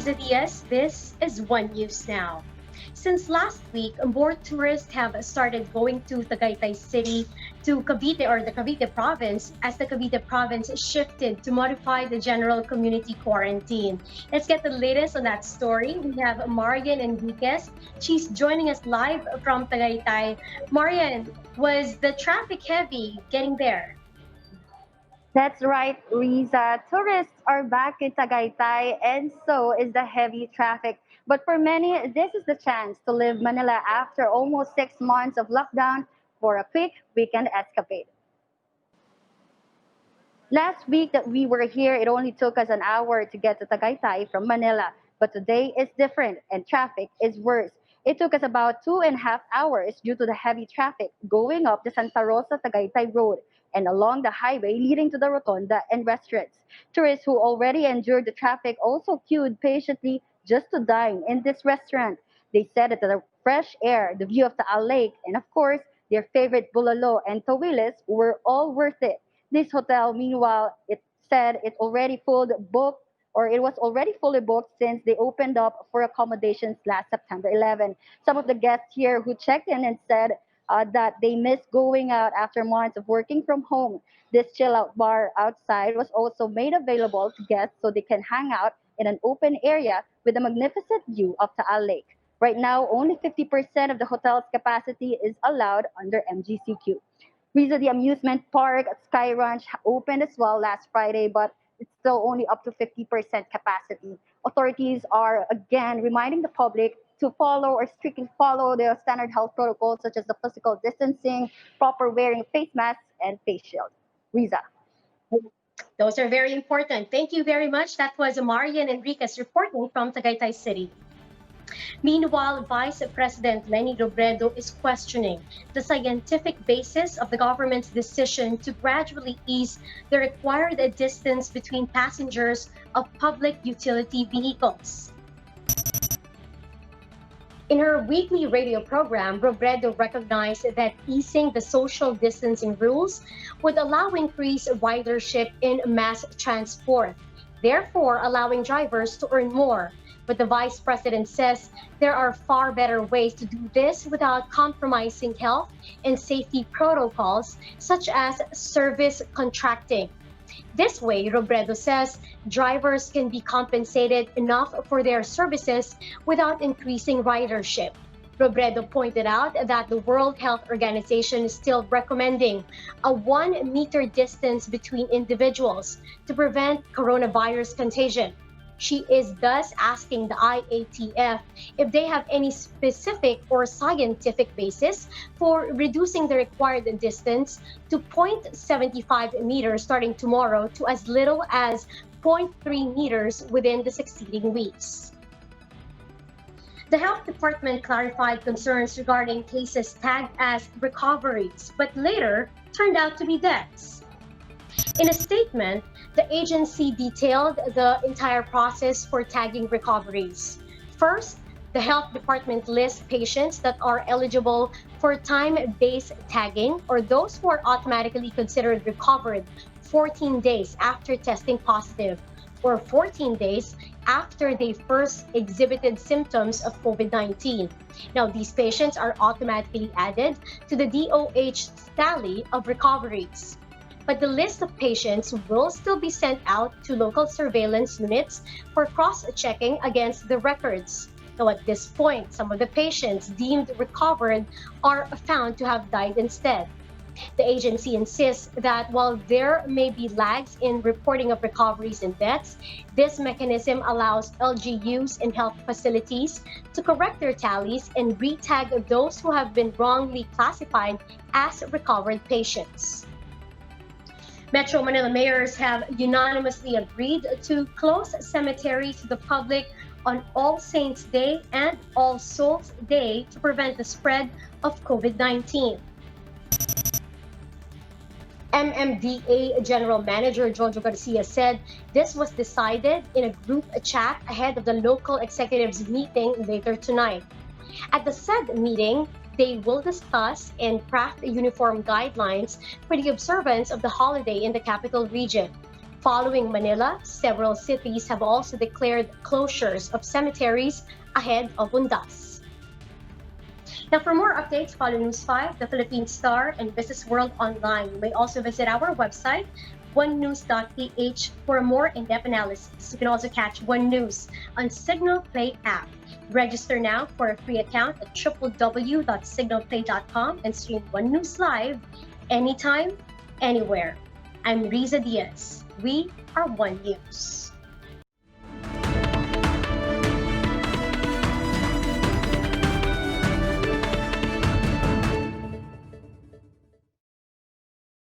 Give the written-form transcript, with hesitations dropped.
Riza Diaz. This is One News Now. Since last week, more tourists have started going to Tagaytay City to Cavite or the Cavite province as the Cavite province shifted to modify the general community quarantine. Let's get the latest on that story. We have Marian Enriquez. She's joining us live from Tagaytay. Marian, was the traffic heavy getting there? That's right, Riza. Tourists are back in Tagaytay, and so is the heavy traffic. But for many, this is the chance to leave Manila after almost 6 months of lockdown for a quick weekend escapade. Last week that we were here, it only took us an hour to get to Tagaytay from Manila. But today is different, and traffic is worse. It took us about 2.5 hours due to the heavy traffic going up the Santa Rosa Tagaytay Road and along the highway leading to the Rotonda and restaurants. Tourists who already endured the traffic also queued patiently just to dine in this restaurant. They said that the fresh air, the view of Taal Lake, and of course, their favorite bulalo and tawilis were all worth it. This hotel, meanwhile, it said it was already fully booked since they opened up for accommodations last September 11. Some of the guests here who checked in and said that they miss going out after months of working from home. This chill out bar outside was also made available to guests so they can hang out in an open area with a magnificent view of Taal Lake. Right now, only 50% of the hotel's capacity is allowed under MGCQ. Riza, the amusement park at Sky Ranch opened as well last Friday, but it's still only up to 50% capacity. Authorities are again reminding the public to follow or strictly follow the standard health protocols such as the physical distancing, proper wearing face masks, and face shield. Riza. Those are very important. Thank you very much. That was Marian Enriquez reporting from Tagaytay City. Meanwhile, Vice President Leni Robredo is questioning the scientific basis of the government's decision to gradually ease the required distance between passengers of public utility vehicles. In her weekly radio program, Robredo recognized that easing the social distancing rules would allow increased ridership in mass transport, therefore allowing drivers to earn more. But the vice president says there are far better ways to do this without compromising health and safety protocols, such as service contracting. This way, Robredo says, drivers can be compensated enough for their services without increasing ridership. Robredo pointed out that the World Health Organization is still recommending a 1 meter distance between individuals to prevent coronavirus contagion. She is thus asking the IATF if they have any specific or scientific basis for reducing the required distance to 0.75 meters starting tomorrow to as little as 0.3 meters within the succeeding weeks. The health department clarified concerns regarding cases tagged as recoveries, but later turned out to be deaths. In a statement, the agency detailed the entire process for tagging recoveries. First, the health department lists patients that are eligible for time-based tagging or those who are automatically considered recovered 14 days after testing positive or 14 days after they first exhibited symptoms of COVID-19. Now, these patients are automatically added to the DOH tally of recoveries. But the list of patients will still be sent out to local surveillance units for cross-checking against the records. Though at this point, some of the patients deemed recovered are found to have died instead. The agency insists that while there may be lags in reporting of recoveries and deaths, this mechanism allows LGUs and health facilities to correct their tallies and re-tag those who have been wrongly classified as recovered patients. Metro Manila mayors have unanimously agreed to close cemeteries to the public on All Saints' Day and All Souls' Day to prevent the spread of COVID-19. MMDA General Manager Jojo Garcia said this was decided in a group chat ahead of the local executives meeting later tonight. At the said meeting, they will discuss and craft uniform guidelines for the observance of the holiday in the capital region. Following Manila, several cities have also declared closures of cemeteries ahead of Undas. Now, for more updates, follow News 5, the Philippine Star, and Business World online. You may also visit our website, onenews.ph, for a more in-depth analysis. You can also catch One News on Signal Play app. Register now for a free account at www.signalplay.com and stream One News live anytime, anywhere. I'm Riza Diaz. We are One News.